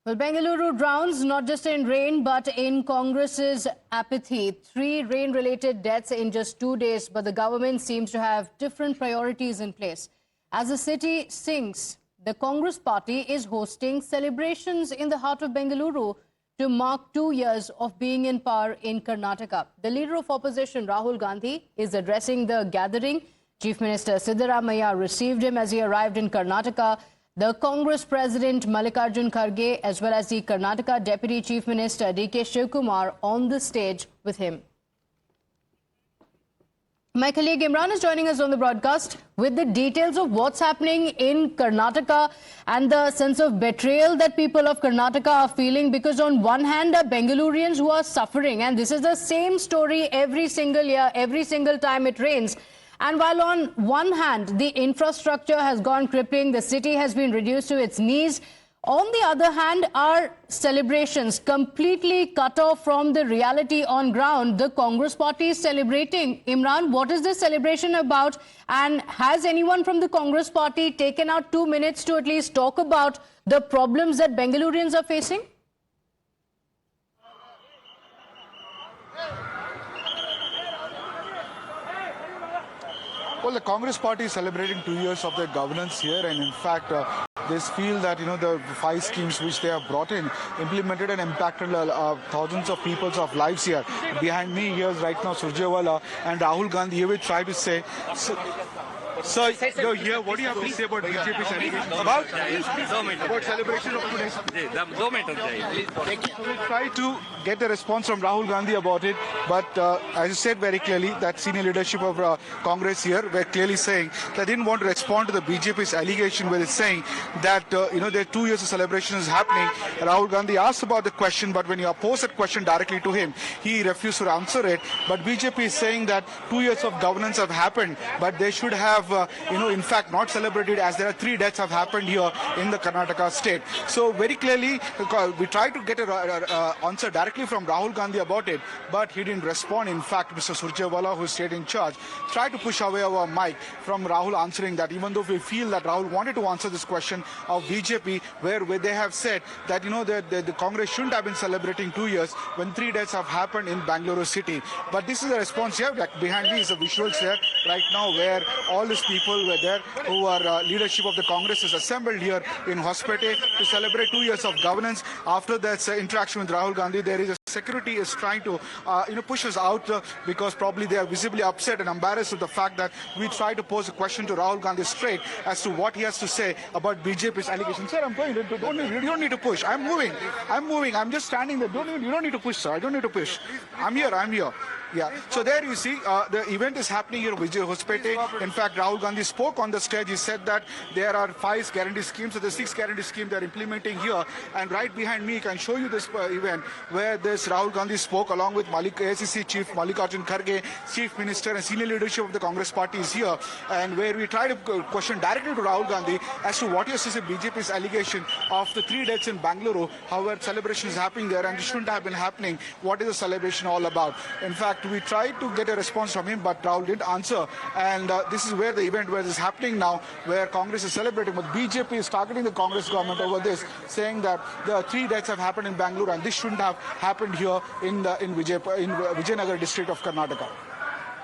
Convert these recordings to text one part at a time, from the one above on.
Well, Bengaluru drowns not just in rain but in Congress's apathy. 3 rain-related deaths in just 2 days, but the government seems to have different priorities in place. As the city sinks, the Congress party is hosting celebrations in the heart of Bengaluru to mark 2 years of being in power in Karnataka. The leader of opposition, Rahul Gandhi, is addressing the gathering. Chief Minister Siddaramaiah received him as he arrived in Karnataka. The Congress President Mallikarjun Kharge as well as the Karnataka Deputy Chief Minister D.K. Shivakumar on the stage with him. My colleague Imran is joining us on the broadcast with the details of what's happening in Karnataka and the sense of betrayal that people of Karnataka are feeling, because on one hand are Bengalurians who are suffering, and this is the same story every single year, every single time it rains. And while on one hand, the infrastructure has gone crippling, the city has been reduced to its knees, on the other hand, are celebrations completely cut off from the reality on ground. The Congress party is celebrating. Imran, what is this celebration about? And has anyone from the Congress party taken out 2 minutes to at least talk about the problems that Bengalurians are facing? Well, the Congress party is celebrating 2 years of their governance here, and in fact, they feel that the 5 schemes which they have brought in, implemented and impacted thousands of people's lives here. Behind me here is right now Surjewala and Rahul Gandhi. He will try to say. So here, what do you have to say about BJP's allegation? About celebration of 2 days? We'll try to get a response from Rahul Gandhi about it, but as I said very clearly, that senior leadership of Congress here were clearly saying they didn't want to respond to the BJP's allegation, where it's saying that their 2 years of celebration is happening. Rahul Gandhi asked about the question, but when you posed that question directly to him, he refused to answer it. But BJP is saying that 2 years of governance have happened, but they should have in fact not celebrated, as there are 3 deaths have happened here in the Karnataka state. So very clearly we tried to get an answer directly from Rahul Gandhi about it, but he didn't respond. In fact, Mr. Surjewala, who stayed in charge, tried to push away our mic from Rahul answering that, even though we feel that Rahul wanted to answer this question of BJP, where they have said that the Congress shouldn't have been celebrating 2 years when 3 deaths have happened in Bangalore city. But this is the response here. Like behind me is the visuals here right now, where all these people were there who are leadership of the Congress is assembled here in Hospete to celebrate 2 years of governance. After that interaction with Rahul Gandhi, there is a security is trying to push us out because probably they are visibly upset and embarrassed with the fact that we try to pose a question to Rahul Gandhi straight as to what he has to say about BJP's allegations. Sir, I'm going. You don't need to push. I'm moving. I'm just standing there. You don't need to push, sir. I don't need to push. I'm here. Yeah. So there you see the event is happening here in Vijay Hospete. In fact, Rahul Gandhi spoke on the stage. He said that there are 5 guarantee schemes. So the 6 guarantee schemes they are implementing here. And right behind me, I can show you this event where this Rahul Gandhi spoke along with ACC Chief Mallikarjun Kharge, Chief Minister and senior leadership of the Congress party is here. And where we try to question directly to Rahul Gandhi as to what is BJP's allegation of the 3 deaths in Bangalore, how a celebration is happening there and it shouldn't have been happening. What is the celebration all about? In fact, we tried to get a response from him, but Rahul didn't answer. And this is where the event where this is happening now, where Congress is celebrating, but BJP is targeting the Congress government over this, saying that the 3 deaths have happened in Bangalore and this shouldn't have happened here in Vijayanagar district of Karnataka.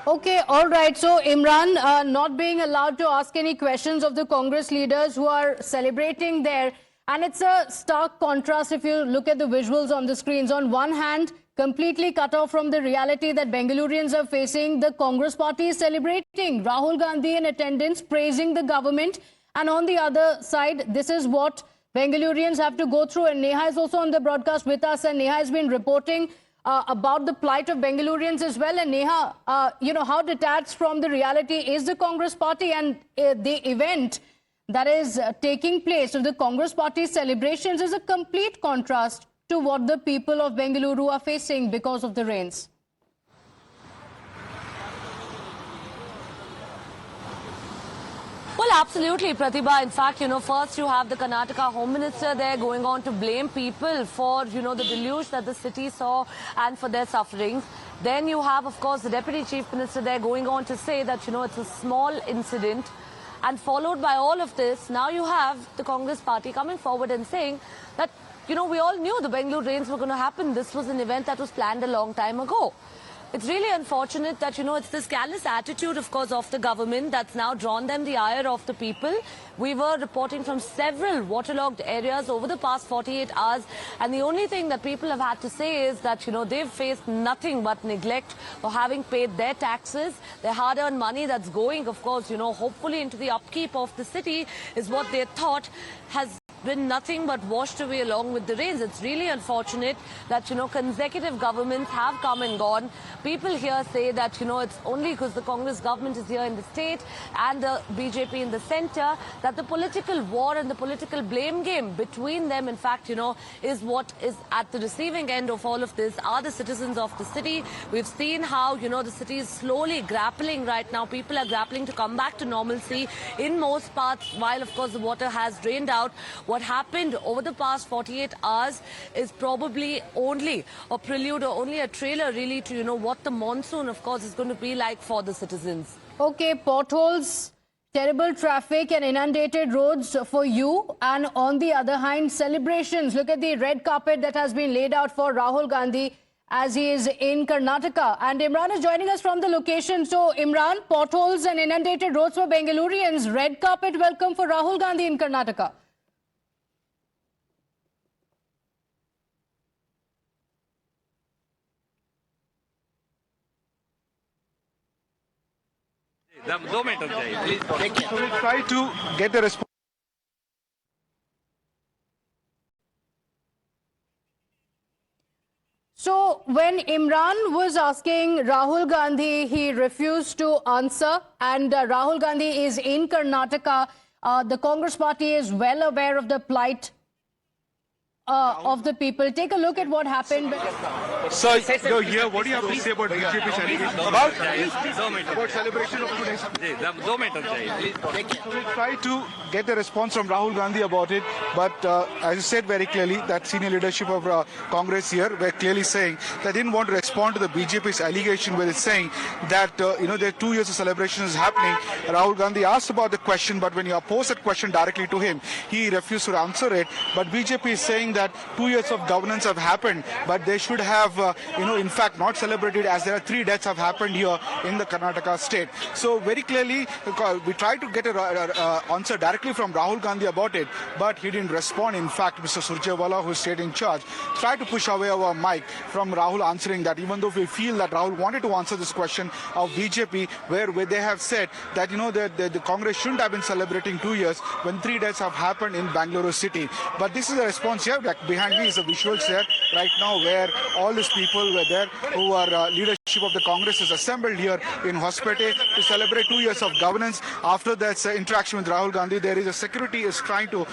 Okay, all right. So Imran, not being allowed to ask any questions of the Congress leaders who are celebrating there. And it's a stark contrast if you look at the visuals on the screens. On one hand, completely cut off from the reality that Bengalurians are facing, the Congress party is celebrating. Rahul Gandhi in attendance, praising the government. And on the other side, this is what Bengalurians have to go through. And Neha is also on the broadcast with us. And Neha has been reporting about the plight of Bengalurians as well. And Neha, how detached from the reality is the Congress party, and the event that is taking place of the Congress party's celebrations is a complete contrast to what the people of Bengaluru are facing because of the rains. Well, absolutely, Pratibha. In fact, first you have the Karnataka Home Minister there going on to blame people for, the deluge that the city saw and for their sufferings. Then you have, of course, the Deputy Chief Minister there going on to say that, it's a small incident. And followed by all of this, now you have the Congress party coming forward and saying that, we all knew the Bengaluru rains were going to happen. This was an event that was planned a long time ago. It's really unfortunate that, it's this callous attitude, of course, of the government that's now drawn them the ire of the people. We were reporting from several waterlogged areas over the past 48 hours. And the only thing that people have had to say is that, they've faced nothing but neglect for having paid their taxes. Their hard-earned money that's going, of course, hopefully into the upkeep of the city is what they thought has been nothing but washed away along with the rains. It's really unfortunate that, consecutive governments have come and gone. People here say that, it's only because the Congress government is here in the state and the BJP in the center that the political war and the political blame game between them, in fact, is what is at the receiving end of all of this are the citizens of the city. We've seen how, the city is slowly grappling right now. People are grappling to come back to normalcy in most parts, while, of course, the water has drained out. What happened over the past 48 hours is probably only a prelude or only a trailer really to, what the monsoon, of course, is going to be like for the citizens. Okay, potholes, terrible traffic and inundated roads for you. And on the other hand, celebrations. Look at the red carpet that has been laid out for Rahul Gandhi as he is in Karnataka. And Imran is joining us from the location. So, Imran, potholes and inundated roads for Bengalurians. Red carpet welcome for Rahul Gandhi in Karnataka. So we'll try to get a response. So when Imran was asking Rahul Gandhi, he refused to answer. And Rahul Gandhi is in Karnataka. The Congress party is well aware of the plight of the people. Take a look at what happened. So, here, what do you have to say about BJP's allegation? About celebration of today? So we'll try to get a response from Rahul Gandhi about it. But as you said very clearly, that senior leadership of Congress here were clearly saying they didn't want to respond to the BJP's allegation where it's saying that, there are 2 years of celebration is happening. Rahul Gandhi asked about the question, but when you posed that question directly to him, he refused to answer it. But BJP is saying that 2 years of governance have happened, but they should have, in fact, not celebrated as there are 3 deaths have happened here in the Karnataka state. So very clearly, we tried to get an answer directly from Rahul Gandhi about it, but he didn't respond. In fact, Mr. Surjewala, who is state in charge, tried to push away our mic from Rahul answering that, even though we feel that Rahul wanted to answer this question of BJP, where they have said that, the Congress shouldn't have been celebrating 2 years when 3 deaths have happened in Bangalore city. But this is a response here. Behind me is the visuals there right now where all these people were there who are leadership of the Congress is assembled here in Hospete to celebrate 2 years of governance. After that interaction with Rahul Gandhi, there is a security is trying to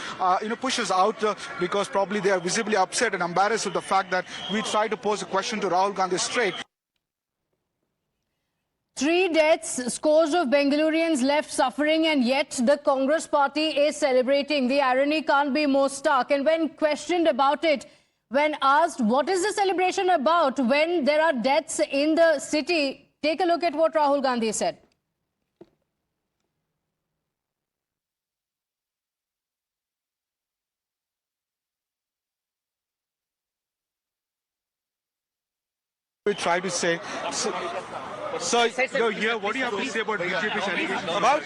push us out because probably they are visibly upset and embarrassed with the fact that we try to pose a question to Rahul Gandhi straight. 3 deaths, scores of Bengalurians left suffering, and yet the Congress party is celebrating. The irony can't be more stark. And when questioned about it, when asked what is the celebration about when there are deaths in the city, take a look at what Rahul Gandhi said. We try to say... So here, what do you have to say about BJP's allegation? About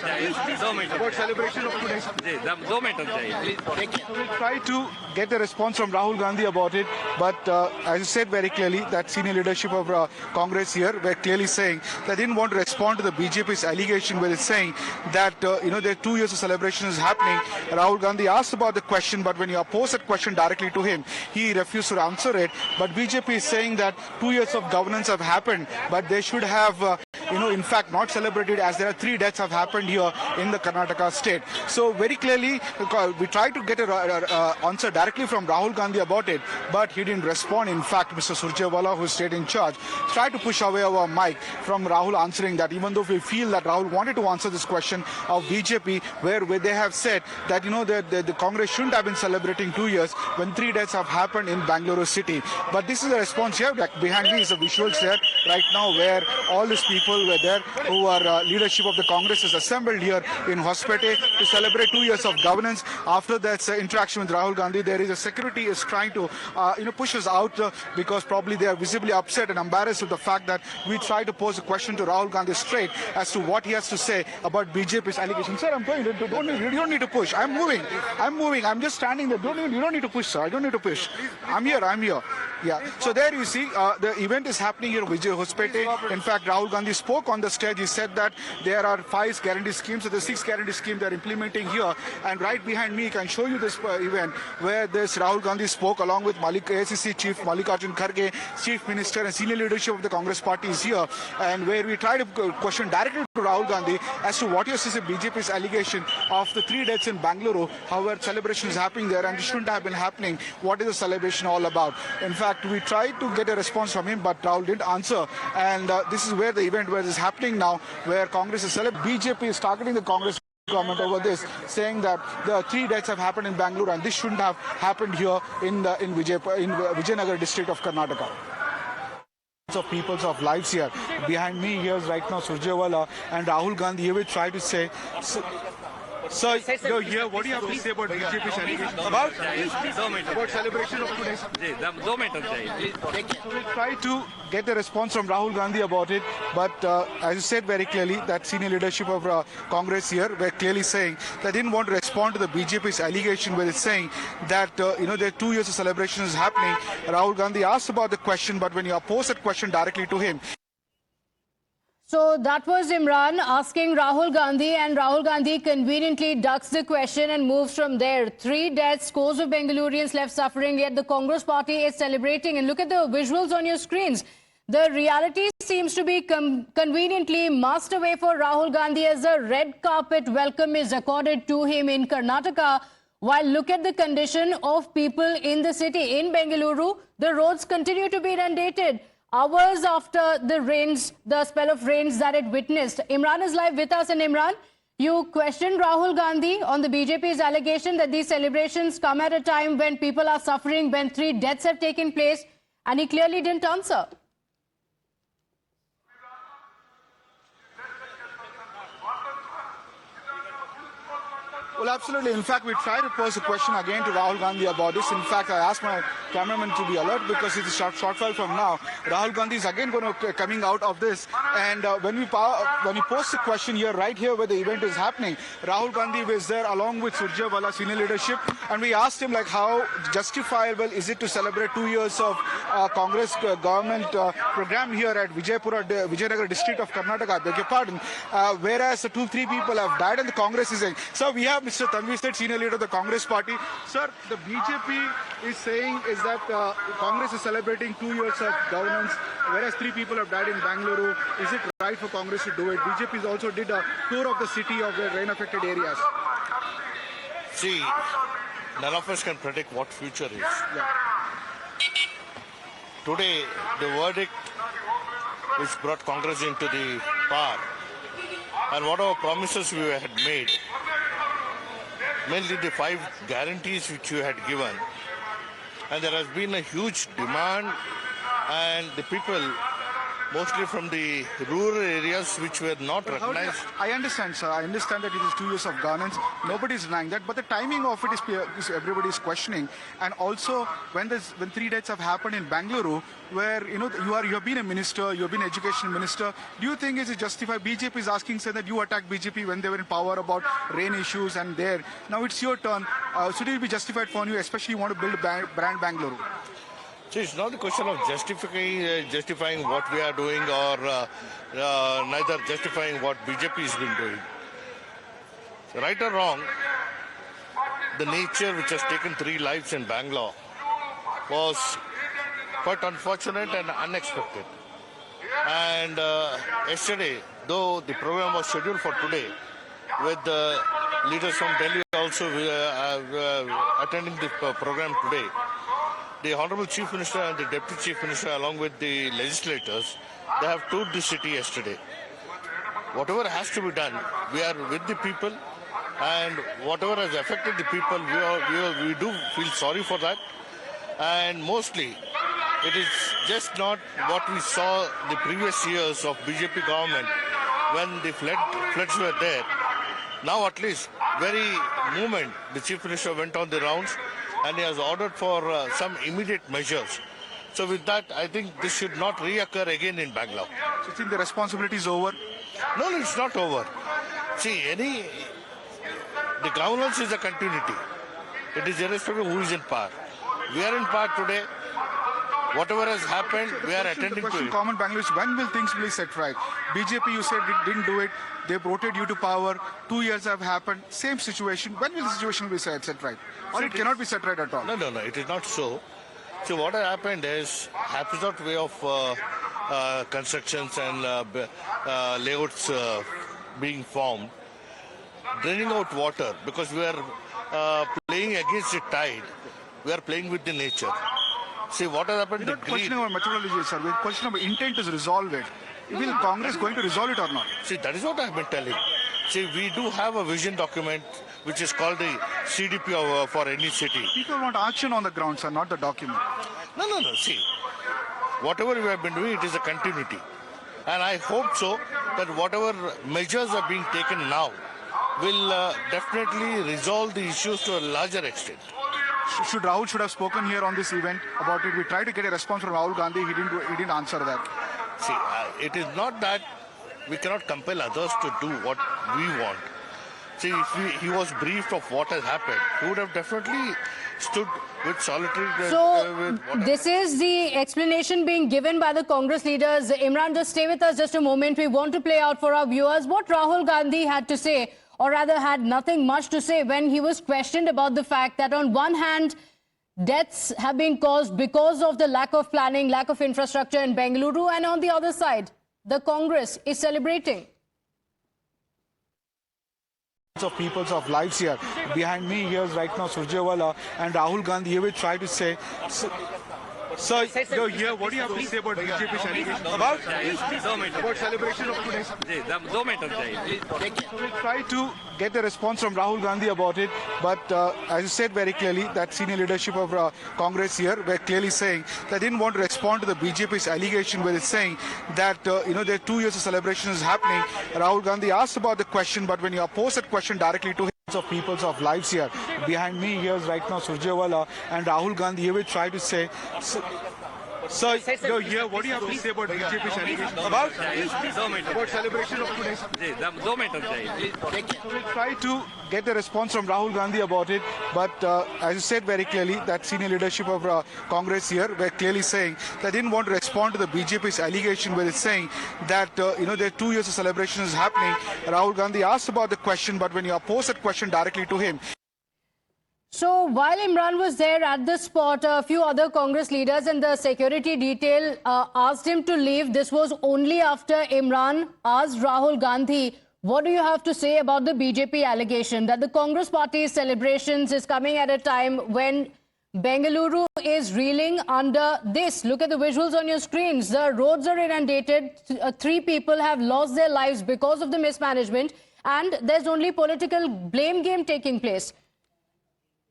celebration of today? So we'll try to get a response from Rahul Gandhi about it. But as you said very clearly, that senior leadership of Congress here were clearly saying they didn't want to respond to the BJP's allegation where it's saying that, there are 2 years of celebration is happening. Rahul Gandhi asked about the question, but when you posed that question directly to him, he refused to answer it. But BJP is saying that 2 years of governance have happened, but they should have in fact, not celebrated as there are 3 deaths have happened here in the Karnataka state. So very clearly, we tried to get an answer directly from Rahul Gandhi about it, but he didn't respond. In fact, Mr. Surjewala, who is state in charge, tried to push away our mic from Rahul answering that, even though we feel that Rahul wanted to answer this question of BJP, where they have said that, the Congress shouldn't have been celebrating 2 years when 3 deaths have happened in Bangalore city. But this is a response here. Behind me is the visuals there right now where all these people were there who are leadership of the Congress is assembled here in Hospete to celebrate 2 years of governance. After that interaction with Rahul Gandhi, there is a security is trying to push us out because probably they are visibly upset and embarrassed with the fact that we try to pose a question to Rahul Gandhi straight as to what he has to say about BJP's allegations. Sir, I'm going. You don't need to push. I'm moving. I'm just standing there. You don't need to push, sir. I don't need to push. I'm here. Yeah. So there you see, the event is happening here in Vijay Hospete. In fact, Rahul Gandhi spoke on the stage. He said that there are 5 guarantee schemes. So the 6th guarantee scheme they're implementing here. And right behind me, I can show you this event where this Rahul Gandhi spoke along with ACC Chief Mallikarjun Kharge, Chief Minister and senior leadership of the Congress party is here. And where we try to question directly to Rahul Gandhi as to what is BJP's allegation of the 3 deaths in Bangalore, however celebration is happening there and it shouldn't have been happening. What is the celebration all about? In fact, we tried to get a response from him, but Rahul didn't answer. And this is where the event is happening now, where Congress is celebrating. BJP is targeting the Congress government over this, saying that the 3 deaths have happened in Bangalore and this shouldn't have happened here in Vijayanagar district of Karnataka. Of people's of lives here. Behind me here is right now Surjewala and Rahul Gandhi. He will try to say. Sir, you're here. What do you have to say about BJP's allegations? About celebration of today's. We'll try to get a response from Rahul Gandhi about it, but as you said very clearly, that senior leadership of Congress here were clearly saying they didn't want to respond to the BJP's allegation, where it's saying that there are 2 years of celebration is happening. Rahul Gandhi asked about the question, but when you posed that question directly to him. So that was Imran asking Rahul Gandhi, and Rahul Gandhi conveniently ducks the question and moves from there. 3 deaths, scores of Bengalurians left suffering, yet the Congress party is celebrating. And look at the visuals on your screens. The reality seems to be conveniently masked away for Rahul Gandhi as a red carpet welcome is accorded to him in Karnataka. While look at the condition of people in the city. In Bengaluru, the roads continue to be inundated. Hours after the rains, the spell of rains that it witnessed. Imran is live with us. And Imran, you questioned Rahul Gandhi on the BJP's allegation that these celebrations come at a time when people are suffering, when 3 deaths have taken place, and he clearly didn't answer. Well, absolutely. In fact, we tried to pose a question again to Rahul Gandhi about this. In fact, I asked my cameraman to be alert because it's a short while from now. Rahul Gandhi is again going to coming out of this. And when we post the question here, right here where the event is happening, Rahul Gandhi was there along with Surjewala senior leadership. And we asked him, like, how justifiable is it to celebrate 2 years of Congress government program here at Vijayanagar district of Karnataka, I beg your pardon, whereas 2-3 people have died and the Congress is saying. So we have Mr. Tanveer Seth, senior leader of the Congress party. Sir, the BJP is saying is that Congress is celebrating 2 years of governance, whereas 3 people have died in Bangalore. Is it right for Congress to do it? BJP also did a tour of the city of the rain-affected areas. See, none of us can predict what future is. Yeah. Today, the verdict which brought Congress into the power and whatever promises we had made, mainly the 5 guarantees which you had given, and there has been a huge demand, and the people, mostly from the rural areas which were not recognized. I understand, sir. I understand that it is 2 years of governance. Nobody is denying that. But the timing of it is everybody is questioning. And also, when 3 deaths have happened in Bangalore, where you have been a minister, you have been education minister, do you think is it justified? BJP is asking, say, that you attacked BJP when they were in power about rain issues and there. Now it's your turn. Should it be justified for you, especially you want to build a brand Bangalore? So it's not a question of justifying what we are doing, or neither justifying what BJP has been doing. Right or wrong, the nature which has taken 3 lives in Bangalore was quite unfortunate and unexpected. And yesterday, though the program was scheduled for today, with the leaders from Delhi also attending the program today, the Honorable Chief Minister and the Deputy Chief Minister, along with the legislators, they have toured the city yesterday. Whatever has to be done, we are with the people, and whatever has affected the people, we do feel sorry for that. And mostly, it is just not what we saw the previous years of BJP government when the floods were there. Now at least, very moment, the Chief Minister went on the rounds and he has ordered for some immediate measures. So with that, I think this should not reoccur again in Bangalore. So you think the responsibility is over? No, it's not over. See, the governance is a continuity. It is irrespective of who is in power. We are in power today. Whatever has happened, we are attending the question to it. Common Bangalore is, when will things be set right? BJP, you said, didn't do it. They voted you to power. 2 years have happened. Same situation. When will the situation be set right? Or it cannot be set right at all? No, it is not so. So what has happened is, haphazard way of constructions and layouts being formed, draining out water, because we are playing against the tide. We are playing with the nature. See what has happened. We're not questioning our methodology, sir. We're questioning our intent to resolve it. Will Congress going to resolve it or not? See, that is what I have been telling. See, we do have a vision document which is called the CDP for any city. People want action on the ground, sir, not the document. No. See, whatever we have been doing, it is a continuity. And I hope so that whatever measures are being taken now will definitely resolve the issues to a larger extent. Rahul should have spoken here on this event about it. We tried to get a response from Rahul Gandhi. He didn't answer that. See, it is not that we cannot compel others to do what we want. See, if he was briefed of what has happened, he would have definitely stood with solitary. So, this is the explanation being given by the Congress leaders. Imran, just stay with us just a moment. We want to play out for our viewers what Rahul Gandhi had to say, or rather had nothing much to say when he was questioned about the fact that on one hand, deaths have been caused because of the lack of planning, lack of infrastructure in Bengaluru, and on the other side, the Congress is celebrating. Of people's of lives here. Behind me here is right now Surjewala and Rahul Gandhi. He will try to say, sir, you're here. What do you have to say about BJP's allegation? About celebration of today? So we'll try to get a response from Rahul Gandhi about it. But as you said very clearly, that senior leadership of Congress here were clearly saying they didn't want to respond to the BJP's allegation where it's saying that, there are 2 years of celebration is happening. Rahul Gandhi asked about the question, but when you posed that question directly to him, of people's of lives here. Behind me here is right now Surjewala and Rahul Gandhi. He will try to say, sir, you're here. What do you have to say about BJP's allegation? About celebration of today? So we'll try to get a response from Rahul Gandhi about it. But as you said very clearly, that senior leadership of Congress here were clearly saying they didn't want to respond to the BJP's allegation where it's saying that, there are 2 years of celebration is happening. Rahul Gandhi asked about the question, but when you posed that question directly to him, so while Imran was there at the spot, a few other Congress leaders and the security detail asked him to leave. This was only after Imran asked Rahul Gandhi, what do you have to say about the BJP allegation that the Congress party's celebrations is coming at a time when Bengaluru is reeling under this. Look at the visuals on your screens. The roads are inundated. 3 people have lost their lives because of the mismanagement, and there's only political blame game taking place.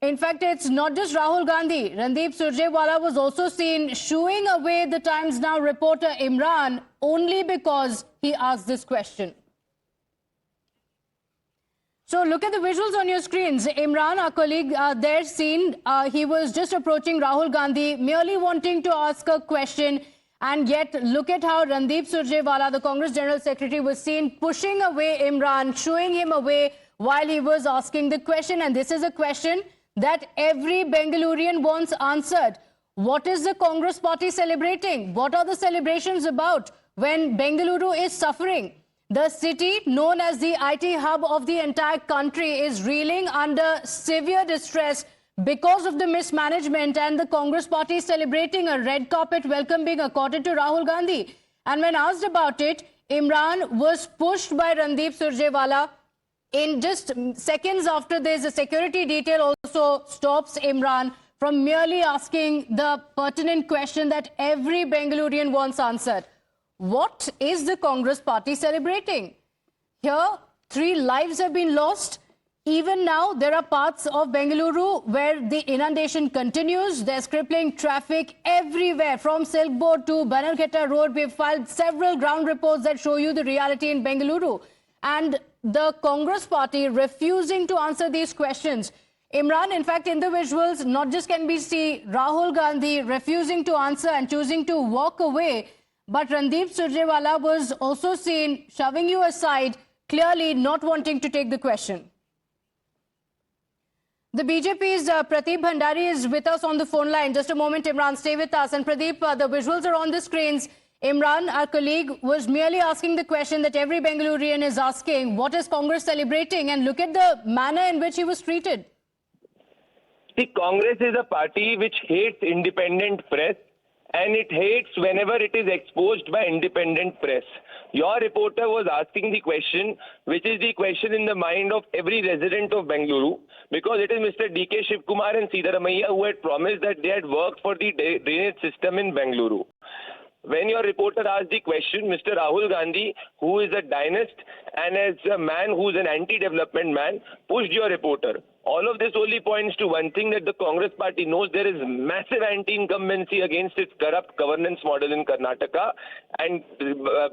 In fact, it's not just Rahul Gandhi. Randeep Surjewala was also seen shooing away the Times Now reporter Imran only because he asked this question. So look at the visuals on your screens. Imran, our colleague there seen, he was just approaching Rahul Gandhi, merely wanting to ask a question. And yet, look at how Randeep Surjewala, the Congress General Secretary, was seen pushing away Imran, shooing him away while he was asking the question. And this is a question that every Bengalurian wants answered. What is the Congress party celebrating? What are the celebrations about when Bengaluru is suffering? The city, known as the IT hub of the entire country, is reeling under severe distress because of the mismanagement, and the Congress party is celebrating a red carpet welcome being accorded to Rahul Gandhi. And when asked about it, Imran was pushed by Randeep Surjewala. In just seconds after this, the security detail also stops Imran from merely asking the pertinent question that every Bengalurian wants answered. What is the Congress party celebrating? Here, 3 lives have been lost. even now, there are parts of Bengaluru where the inundation continues. There's crippling traffic everywhere, from Silk Board to Bannerghetta Road. We've filed several ground reports that show you the reality in Bengaluru. And the Congress party refusing to answer these questions. Imran, in fact, in the visuals, not just can we see Rahul Gandhi refusing to answer and choosing to walk away, but Randeep Surjewala was also seen shoving you aside, clearly not wanting to take the question. The BJP's Pradeep Bhandari is with us on the phone line. Just a moment, Imran, stay with us. And Pradeep, the visuals are on the screens. Imran, our colleague, was merely asking the question that every Bengalurian is asking, what is Congress celebrating? And look at the manner in which he was treated. See, Congress is a party which hates independent press, and it hates whenever it is exposed by independent press. Your reporter was asking the question, which is the question in the mind of every resident of Bengaluru, because it is Mr. D.K. Shivkumar and Siddaramaiah who had promised that they had worked for the drainage system in Bengaluru. When your reporter asked the question, Mr. Rahul Gandhi, who is a dynast and as a man who is an anti-development man, pushed your reporter. All of this only points to one thing, that the Congress party knows there is massive anti-incumbency against its corrupt governance model in Karnataka, and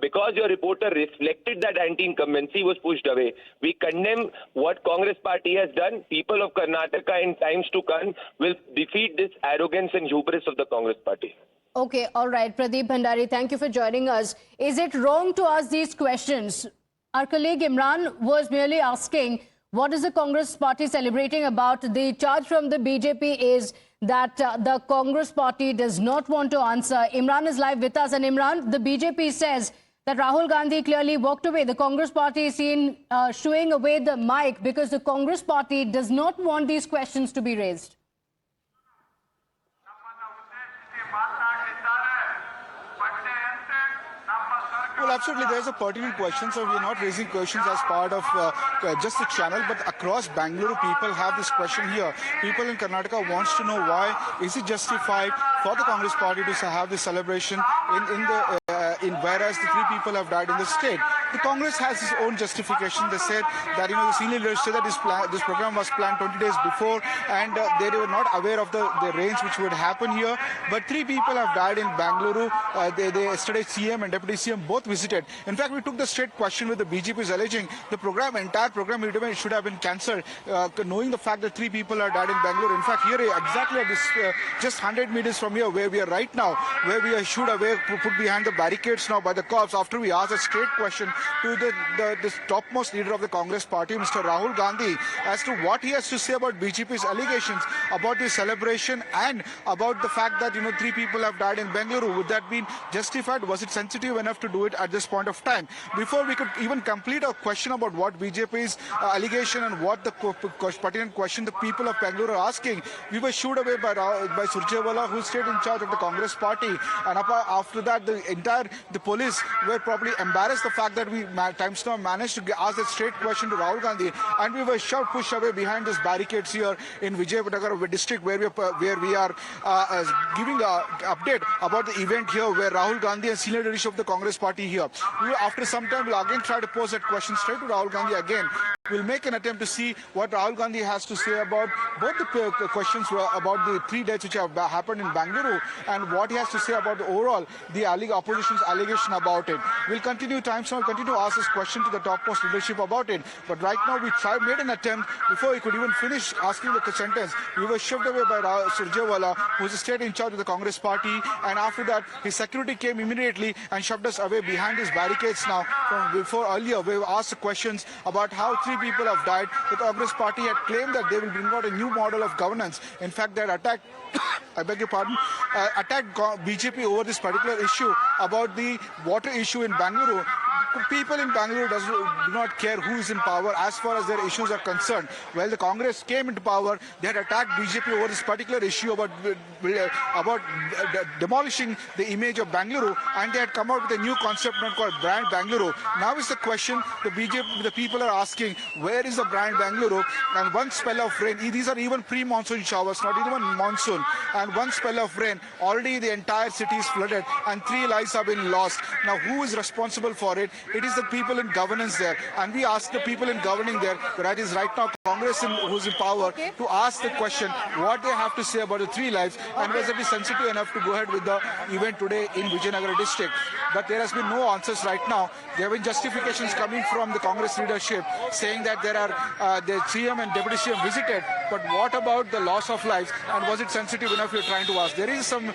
because your reporter reflected that anti-incumbency, was pushed away. We condemn what Congress party has done. People of Karnataka in times to come will defeat this arrogance and hubris of the Congress party. Okay, all right. Pradeep Bhandari, thank you for joining us. Is it wrong to ask these questions? Our colleague Imran was merely asking, what is the Congress party celebrating about? The charge from the BJP is that the Congress party does not want to answer. Imran is live with us. And Imran, the BJP says that Rahul Gandhi clearly walked away. The Congress party is seen shooing away the mic because the Congress party does not want these questions to be raised. Well, absolutely. There's a pertinent question. So we're not raising questions as part of just the channel, but across Bangalore, people have this question here. People in Karnataka wants to know why is it justified for the Congress party to have this celebration whereas the three people have died in the state. The Congress has its own justification. They said that the senior leaders said that this program was planned 20 days before, and they were not aware of the rains which would happen here. But three people have died in Bangalore. Yesterday, CM and Deputy CM both visited. In fact, we took the straight question with the BJP is alleging the entire program should have been cancelled, knowing the fact that three people are died in Bangalore. In fact, here exactly at this just 100 meters from here, where we are right now, where we are shooed away, put behind the barricades now by the cops. After we asked a straight question to this topmost leader of the Congress party, Mr. Rahul Gandhi, as to what he has to say about BJP's allegations about the celebration and about the fact that three people have died in Bengaluru. Would that be justified? Was it sensitive enough to do it at this point of time? Before we could even complete a question about what BJP's allegation and what the pertinent question the people of Bengaluru are asking, we were shooed away by Surjewala, who stayed in charge of the Congress party. And after that, the police were probably embarrassed the fact that we times now managed to ask a straight question to Rahul Gandhi, and we were pushed away behind these barricades here in Vijayanagara district, where we are giving an update about the event here, where Rahul Gandhi and senior leadership of the Congress party here. After some time, we'll again try to pose that question straight to Rahul Gandhi again. We'll make an attempt to see what Rahul Gandhi has to say about both the questions about the three deaths which have happened in Bangalore, and what he has to say about the overall opposition's allegation about it. We'll continue to ask this question to the topmost leadership about it. But right now, we made an attempt before we could even finish asking the sentence. We were shoved away by Surjewala, who is the state in charge of the Congress party, and after that, his security came immediately and shoved us away behind his barricades. Now, from before earlier, we asked the questions about how three people have died. The Congress party had claimed that they will bring out a new model of governance. In fact, they had attacked, I beg your pardon, attacked BJP over this particular issue about the water issue in Bangalore. People in Bangalore do not care who is in power as far as their issues are concerned. Well, the Congress came into power, they had attacked BJP over this particular issue about demolishing the image of Bangalore, and they had come out with a new concept called Brand Bangalore. Now is the question the people are asking, where is the Brand Bangalore? And one spell of rain, these are even pre-monsoon showers, not even monsoon, and one spell of rain, already the entire city is flooded and 3 lives have been lost. Now, who is responsible for it? It is the people in governance there. And we ask the people in governing there, that is right now Congress who's in power, to ask the question what they have to say about the 3 lives and was it be sensitive enough to go ahead with the event today in Vijayanagara district. But there has been no answers right now. There have been justifications coming from the Congress leadership saying that there are the CM and Deputy CM visited, but what about the loss of lives and was it sensitive enough you're trying to ask? There is some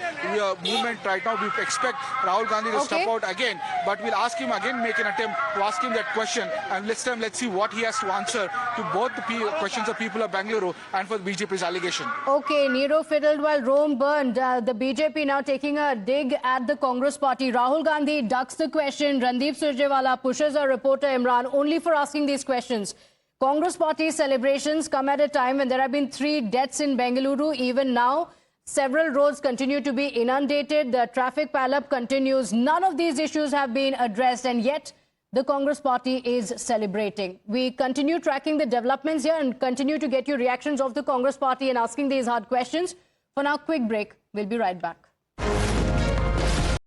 movement right now. We expect Rahul Gandhi to step out again, but we'll ask him again, make an attempt to ask him that question, and let's see what he has to answer to both the questions of people of Bengaluru and for the BJP's allegation. Okay, Nero fiddled while Rome burned. The BJP now taking a dig at the Congress party. Rahul Gandhi ducks the question. Randeep Surjewala pushes our reporter Imran only for asking these questions. Congress party celebrations come at a time when there have been 3 deaths in Bengaluru. Even now, several roads continue to be inundated. The traffic pileup continues. None of these issues have been addressed, and yet the Congress party is celebrating. We continue tracking the developments here and continue to get you reactions of the Congress party and asking these hard questions. For now, quick break. We'll be right back.